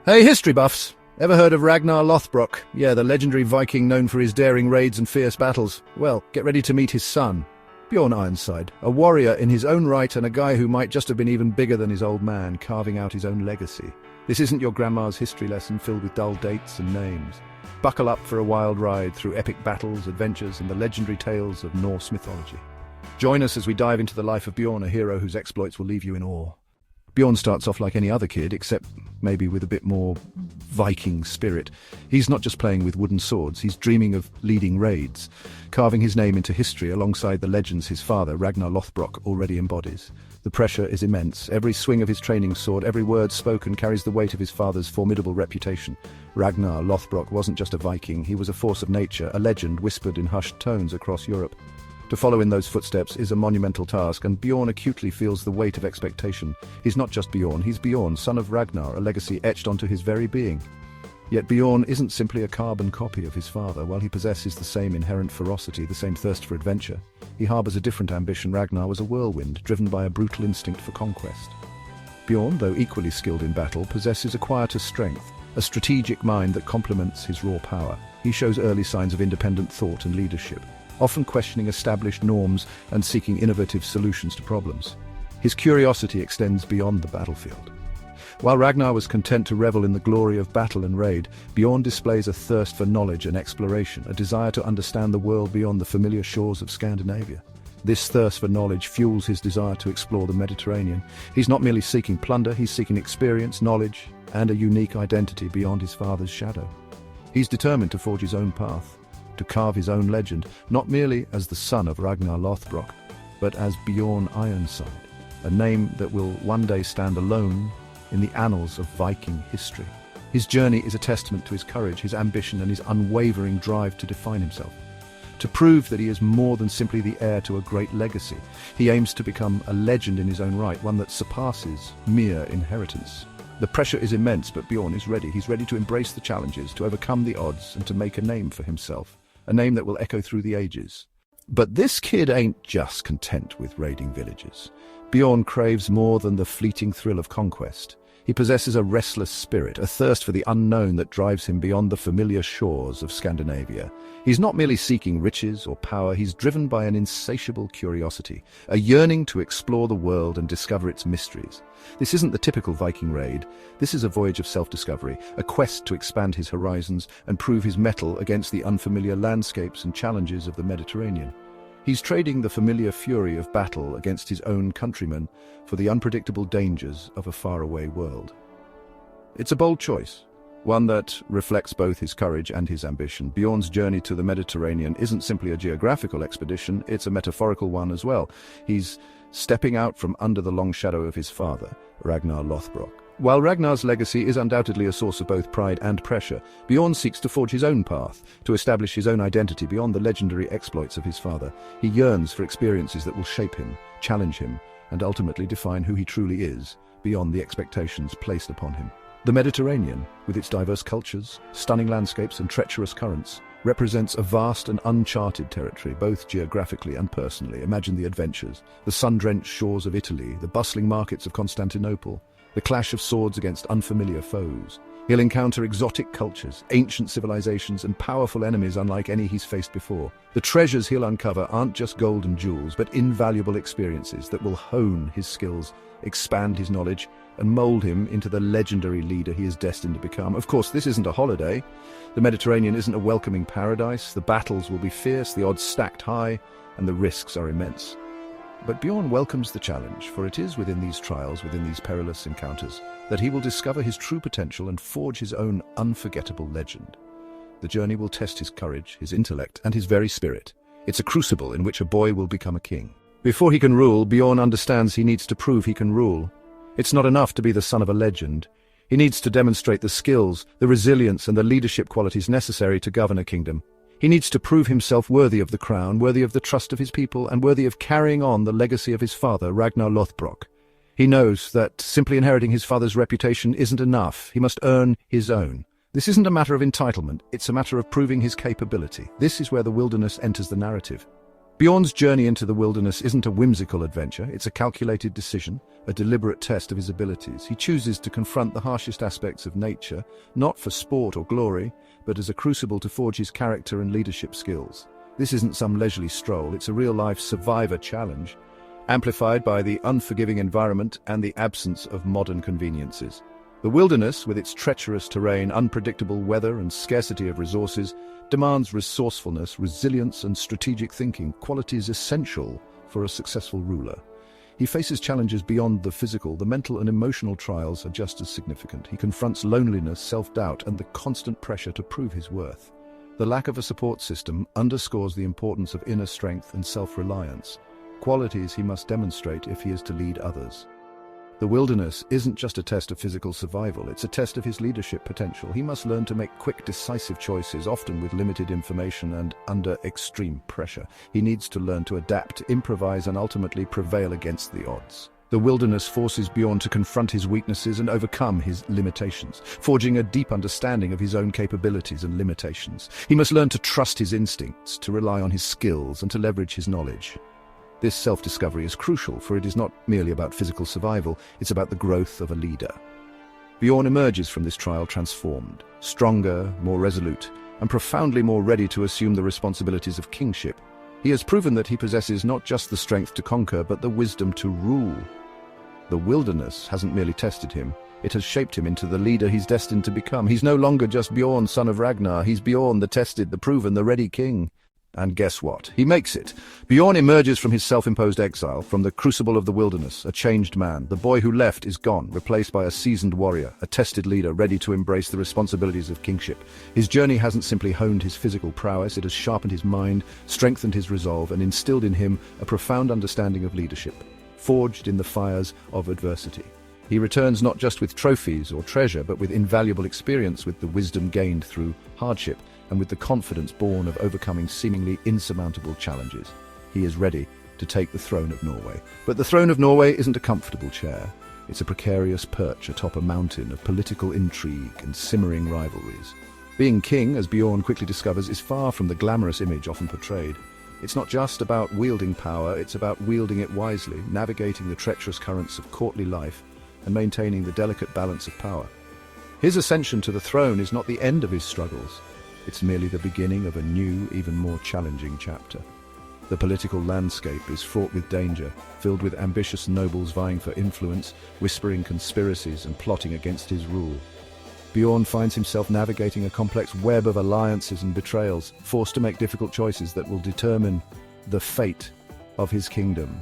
Hey, history buffs! Ever heard of Ragnar Lothbrok? Yeah, the legendary Viking known for his daring raids and fierce battles. Well, get ready to meet his son, Bjorn Ironside, a warrior in his own right and a guy who might just have been even bigger than his old man, carving out his own legacy. This isn't your grandma's history lesson filled with dull dates and names. Buckle up for a wild ride through epic battles, adventures, and the legendary tales of Norse mythology. Join us as we dive into the life of Bjorn, a hero whose exploits will leave you in awe. Bjorn starts off like any other kid, except maybe with a bit more Viking spirit. He's not just playing with wooden swords, he's dreaming of leading raids, carving his name into history alongside the legends his father, Ragnar Lothbrok, already embodies. The pressure is immense. Every swing of his training sword, every word spoken carries the weight of his father's formidable reputation. Ragnar Lothbrok wasn't just a Viking, he was a force of nature, a legend whispered in hushed tones across Europe. To follow in those footsteps is a monumental task, and Bjorn acutely feels the weight of expectation. He's not just Bjorn, he's Bjorn, son of Ragnar, a legacy etched onto his very being. Yet Bjorn isn't simply a carbon copy of his father. While he possesses the same inherent ferocity, the same thirst for adventure, he harbors a different ambition. Ragnar was a whirlwind, driven by a brutal instinct for conquest. Bjorn, though equally skilled in battle, possesses a quieter strength, a strategic mind that complements his raw power. He shows early signs of independent thought and leadership, often questioning established norms and seeking innovative solutions to problems. His curiosity extends beyond the battlefield. While Ragnar was content to revel in the glory of battle and raid, Bjorn displays a thirst for knowledge and exploration, a desire to understand the world beyond the familiar shores of Scandinavia. This thirst for knowledge fuels his desire to explore the Mediterranean. He's not merely seeking plunder, he's seeking experience, knowledge, and a unique identity beyond his father's shadow. He's determined to forge his own path, to carve his own legend, not merely as the son of Ragnar Lothbrok, but as Bjorn Ironside, a name that will one day stand alone in the annals of Viking history. His journey is a testament to his courage, his ambition, and his unwavering drive to define himself. To prove that he is more than simply the heir to a great legacy, he aims to become a legend in his own right, one that surpasses mere inheritance. The pressure is immense, but Bjorn is ready. He's ready to embrace the challenges, to overcome the odds, and to make a name for himself. A name that will echo through the ages. But this kid ain't just content with raiding villages. Bjorn craves more than the fleeting thrill of conquest. He possesses a restless spirit, a thirst for the unknown that drives him beyond the familiar shores of Scandinavia. He's not merely seeking riches or power, he's driven by an insatiable curiosity, a yearning to explore the world and discover its mysteries. This isn't the typical Viking raid. This is a voyage of self-discovery, a quest to expand his horizons and prove his mettle against the unfamiliar landscapes and challenges of the Mediterranean. He's trading the familiar fury of battle against his own countrymen for the unpredictable dangers of a faraway world. It's a bold choice, one that reflects both his courage and his ambition. Bjorn's journey to the Mediterranean isn't simply a geographical expedition, it's a metaphorical one as well. He's stepping out from under the long shadow of his father, Ragnar Lothbrok. While Ragnar's legacy is undoubtedly a source of both pride and pressure, Bjorn seeks to forge his own path, to establish his own identity beyond the legendary exploits of his father. He yearns for experiences that will shape him, challenge him, and ultimately define who he truly is, beyond the expectations placed upon him. The Mediterranean, with its diverse cultures, stunning landscapes, and treacherous currents, represents a vast and uncharted territory, both geographically and personally. Imagine the adventures, the sun-drenched shores of Italy, the bustling markets of Constantinople, the clash of swords against unfamiliar foes. He'll encounter exotic cultures, ancient civilizations, and powerful enemies unlike any he's faced before. The treasures he'll uncover aren't just gold and jewels, but invaluable experiences that will hone his skills, expand his knowledge, and mold him into the legendary leader he is destined to become. Of course, this isn't a holiday. The Mediterranean isn't a welcoming paradise. The battles will be fierce, the odds stacked high, and the risks are immense. But Bjorn welcomes the challenge, for it is within these trials, within these perilous encounters, that he will discover his true potential and forge his own unforgettable legend. The journey will test his courage, his intellect, and his very spirit. It's a crucible in which a boy will become a king. Before he can rule, Bjorn understands he needs to prove he can rule. It's not enough to be the son of a legend. He needs to demonstrate the skills, the resilience, and the leadership qualities necessary to govern a kingdom. He needs to prove himself worthy of the crown, worthy of the trust of his people, and worthy of carrying on the legacy of his father, Ragnar Lothbrok. He knows that simply inheriting his father's reputation isn't enough. He must earn his own. This isn't a matter of entitlement, it's a matter of proving his capability. This is where the wilderness enters the narrative. Bjorn's journey into the wilderness isn't a whimsical adventure, it's a calculated decision, a deliberate test of his abilities. He chooses to confront the harshest aspects of nature, not for sport or glory, but as a crucible to forge his character and leadership skills. This isn't some leisurely stroll, it's a real-life survivor challenge, amplified by the unforgiving environment and the absence of modern conveniences. The wilderness, with its treacherous terrain, unpredictable weather, and scarcity of resources, demands resourcefulness, resilience, and strategic thinking, qualities essential for a successful ruler. He faces challenges beyond the physical. The mental and emotional trials are just as significant. He confronts loneliness, self-doubt, and the constant pressure to prove his worth. The lack of a support system underscores the importance of inner strength and self-reliance, qualities he must demonstrate if he is to lead others. The wilderness isn't just a test of physical survival, it's a test of his leadership potential. He must learn to make quick, decisive choices, often with limited information and under extreme pressure. He needs to learn to adapt, improvise, and ultimately prevail against the odds. The wilderness forces Bjorn to confront his weaknesses and overcome his limitations, forging a deep understanding of his own capabilities and limitations. He must learn to trust his instincts, to rely on his skills, and to leverage his knowledge. This self-discovery is crucial, for it is not merely about physical survival, it's about the growth of a leader. Bjorn emerges from this trial transformed, stronger, more resolute, and profoundly more ready to assume the responsibilities of kingship. He has proven that he possesses not just the strength to conquer, but the wisdom to rule. The wilderness hasn't merely tested him, it has shaped him into the leader he's destined to become. He's no longer just Bjorn, son of Ragnar, he's Bjorn, the tested, the proven, the ready king. And guess what? He makes it. Bjorn emerges from his self-imposed exile, from the crucible of the wilderness, a changed man. The boy who left is gone, replaced by a seasoned warrior, a tested leader ready to embrace the responsibilities of kingship. His journey hasn't simply honed his physical prowess, it has sharpened his mind, strengthened his resolve, and instilled in him a profound understanding of leadership, forged in the fires of adversity. He returns not just with trophies or treasure, but with invaluable experience, with the wisdom gained through hardship, and with the confidence born of overcoming seemingly insurmountable challenges. He is ready to take the throne of Norway. But the throne of Norway isn't a comfortable chair. It's a precarious perch atop a mountain of political intrigue and simmering rivalries. Being king, as Bjorn quickly discovers, is far from the glamorous image often portrayed. It's not just about wielding power, it's about wielding it wisely, navigating the treacherous currents of courtly life, and maintaining the delicate balance of power. His ascension to the throne is not the end of his struggles. It's merely the beginning of a new, even more challenging chapter. The political landscape is fraught with danger, filled with ambitious nobles vying for influence, whispering conspiracies and plotting against his rule. Bjorn finds himself navigating a complex web of alliances and betrayals, forced to make difficult choices that will determine the fate of his kingdom.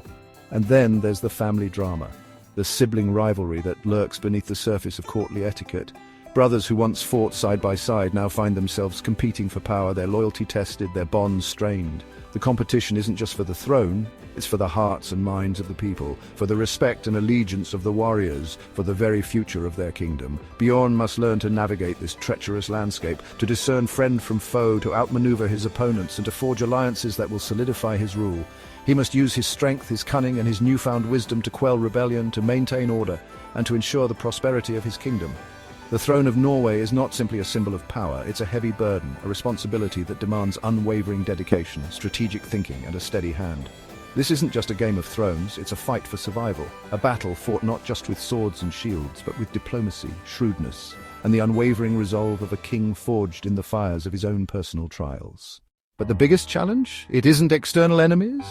And then there's the family drama, the sibling rivalry that lurks beneath the surface of courtly etiquette. Brothers who once fought side by side now find themselves competing for power, their loyalty tested, their bonds strained. The competition isn't just for the throne, it's for the hearts and minds of the people, for the respect and allegiance of the warriors, for the very future of their kingdom. Bjorn must learn to navigate this treacherous landscape, to discern friend from foe, to outmaneuver his opponents, and to forge alliances that will solidify his rule. He must use his strength, his cunning, and his newfound wisdom to quell rebellion, to maintain order, and to ensure the prosperity of his kingdom. The throne of Norway is not simply a symbol of power, it's a heavy burden, a responsibility that demands unwavering dedication, strategic thinking, and a steady hand. This isn't just a game of thrones, it's a fight for survival, a battle fought not just with swords and shields, but with diplomacy, shrewdness, and the unwavering resolve of a king forged in the fires of his own personal trials. But the biggest challenge? It isn't external enemies,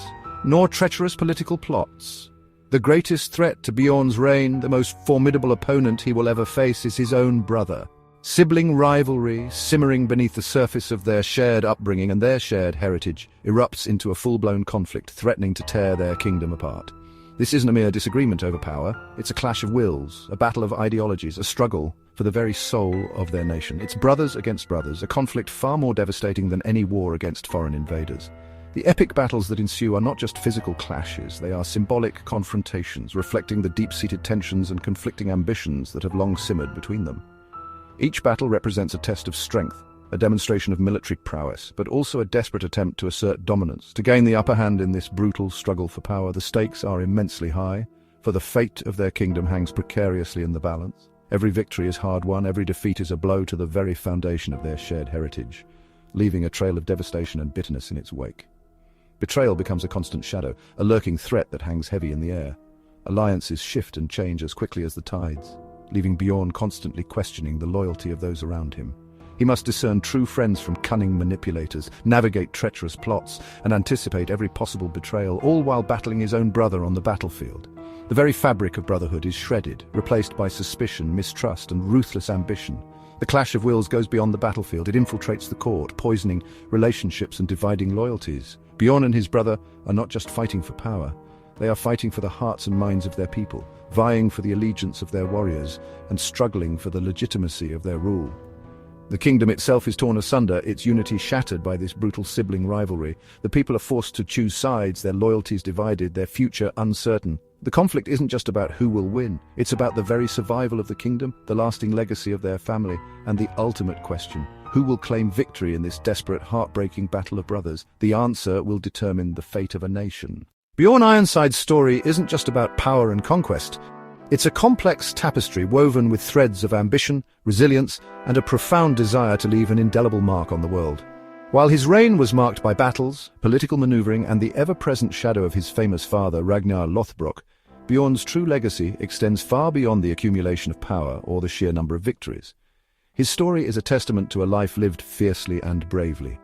nor treacherous political plots. The greatest threat to Bjorn's reign, the most formidable opponent he will ever face, is his own brother. Sibling rivalry, simmering beneath the surface of their shared upbringing and their shared heritage, erupts into a full-blown conflict, threatening to tear their kingdom apart. This isn't a mere disagreement over power, it's a clash of wills, a battle of ideologies, a struggle for the very soul of their nation. It's brothers against brothers, a conflict far more devastating than any war against foreign invaders. The epic battles that ensue are not just physical clashes, they are symbolic confrontations, reflecting the deep-seated tensions and conflicting ambitions that have long simmered between them. Each battle represents a test of strength, a demonstration of military prowess, but also a desperate attempt to assert dominance. To gain the upper hand in this brutal struggle for power, the stakes are immensely high, for the fate of their kingdom hangs precariously in the balance. Every victory is hard-won, every defeat is a blow to the very foundation of their shared heritage, leaving a trail of devastation and bitterness in its wake. Betrayal becomes a constant shadow, a lurking threat that hangs heavy in the air. Alliances shift and change as quickly as the tides, leaving Bjorn constantly questioning the loyalty of those around him. He must discern true friends from cunning manipulators, navigate treacherous plots, and anticipate every possible betrayal, all while battling his own brother on the battlefield. The very fabric of brotherhood is shredded, replaced by suspicion, mistrust, and ruthless ambition. The clash of wills goes beyond the battlefield. It infiltrates the court, poisoning relationships and dividing loyalties. Bjorn and his brother are not just fighting for power. They are fighting for the hearts and minds of their people, vying for the allegiance of their warriors, and struggling for the legitimacy of their rule. The kingdom itself is torn asunder, its unity shattered by this brutal sibling rivalry. The people are forced to choose sides, their loyalties divided, their future uncertain. The conflict isn't just about who will win, it's about the very survival of the kingdom, the lasting legacy of their family, and the ultimate question: who will claim victory in this desperate, heartbreaking battle of brothers? The answer will determine the fate of a nation. Bjorn Ironside's story isn't just about power and conquest. It's a complex tapestry woven with threads of ambition, resilience, and a profound desire to leave an indelible mark on the world. While his reign was marked by battles, political maneuvering, and the ever-present shadow of his famous father, Ragnar Lothbrok, Bjorn's true legacy extends far beyond the accumulation of power or the sheer number of victories. His story is a testament to a life lived fiercely and bravely,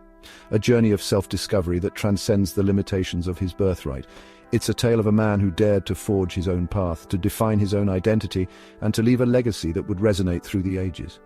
a journey of self-discovery that transcends the limitations of his birthright. It's a tale of a man who dared to forge his own path, to define his own identity, and to leave a legacy that would resonate through the ages.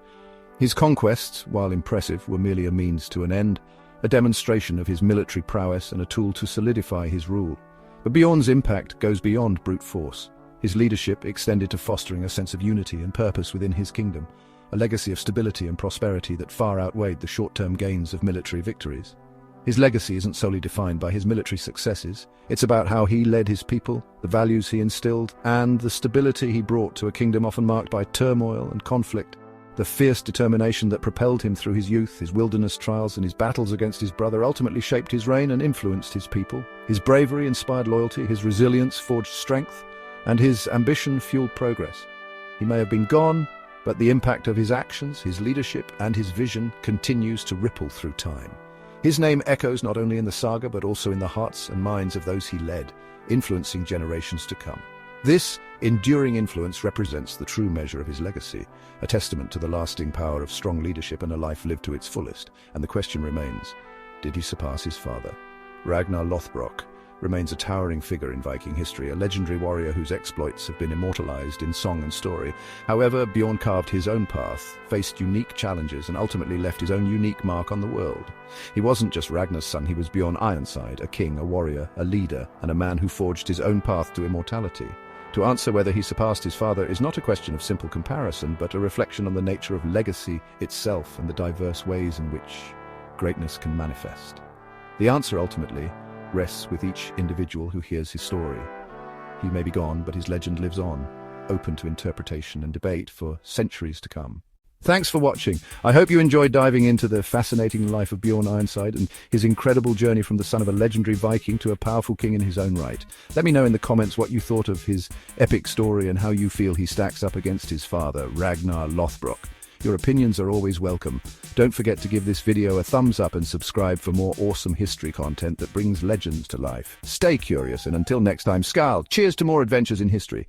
His conquests, while impressive, were merely a means to an end, a demonstration of his military prowess and a tool to solidify his rule. But Bjorn's impact goes beyond brute force. His leadership extended to fostering a sense of unity and purpose within his kingdom, a legacy of stability and prosperity that far outweighed the short-term gains of military victories. His legacy isn't solely defined by his military successes. It's about how he led his people, the values he instilled, and the stability he brought to a kingdom often marked by turmoil and conflict. The fierce determination that propelled him through his youth, his wilderness trials, and his battles against his brother ultimately shaped his reign and influenced his people. His bravery inspired loyalty, his resilience forged strength, and his ambition fueled progress. He may have been gone, but the impact of his actions, his leadership, and his vision continues to ripple through time. His name echoes not only in the saga but also in the hearts and minds of those he led, influencing generations to come. This enduring influence represents the true measure of his legacy, a testament to the lasting power of strong leadership and a life lived to its fullest. And the question remains, did he surpass his father? Ragnar Lothbrok remains a towering figure in Viking history, a legendary warrior whose exploits have been immortalized in song and story. However, Bjorn carved his own path, faced unique challenges, and ultimately left his own unique mark on the world. He wasn't just Ragnar's son, he was Bjorn Ironside, a king, a warrior, a leader, and a man who forged his own path to immortality. To answer whether he surpassed his father is not a question of simple comparison, but a reflection on the nature of legacy itself and the diverse ways in which greatness can manifest. The answer ultimately rests with each individual who hears his story. He may be gone, but his legend lives on, open to interpretation and debate for centuries to come. Thanks for watching. I hope you enjoyed diving into the fascinating life of Bjorn Ironside and his incredible journey from the son of a legendary Viking to a powerful king in his own right. Let me know in the comments what you thought of his epic story and how you feel he stacks up against his father, Ragnar Lothbrok. Your opinions are always welcome. Don't forget to give this video a thumbs up and subscribe for more awesome history content that brings legends to life. Stay curious, and until next time, Skal, cheers to more adventures in history.